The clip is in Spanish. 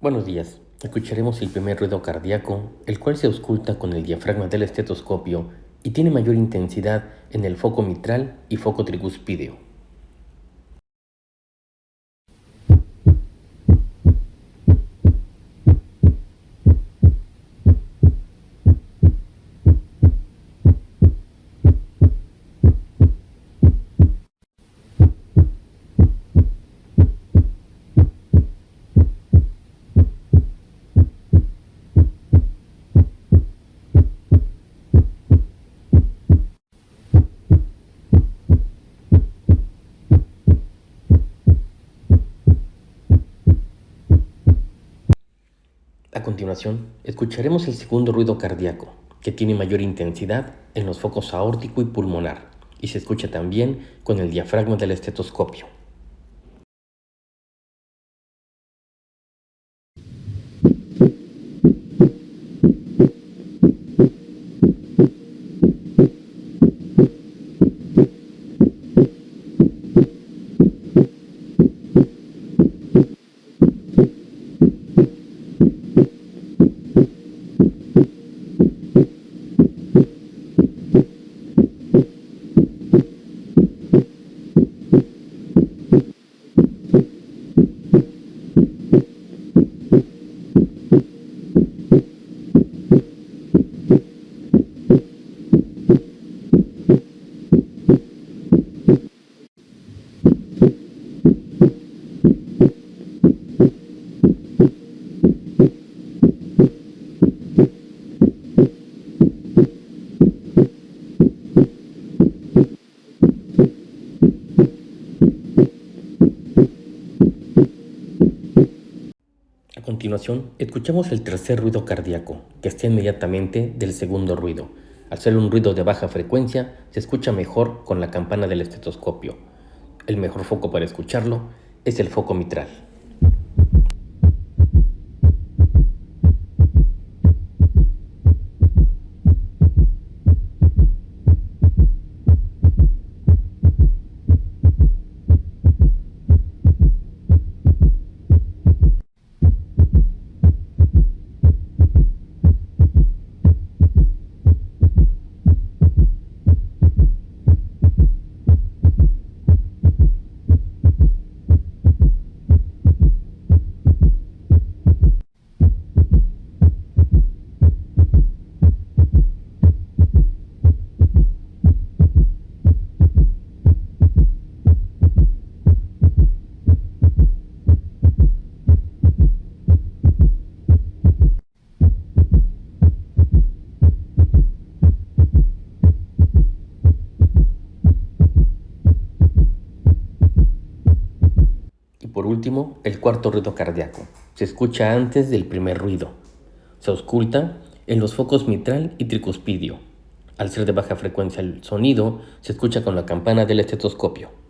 Buenos días. Escucharemos el primer ruido cardíaco, el cual se ausculta con el diafragma del estetoscopio y tiene mayor intensidad en el foco mitral y foco tricuspideo. A continuación, escucharemos el segundo ruido cardíaco, que tiene mayor intensidad en los focos aórtico y pulmonar, y se escucha también con el diafragma del estetoscopio. A continuación, escuchamos el tercer ruido cardíaco, que está inmediatamente del segundo ruido. Al ser un ruido de baja frecuencia, se escucha mejor con la campana del estetoscopio. El mejor foco para escucharlo es el foco mitral. Y por último, el cuarto ruido cardíaco. Se escucha antes del primer ruido. Se ausculta en los focos mitral y tricuspidio. Al ser de baja frecuencia el sonido, se escucha con la campana del estetoscopio.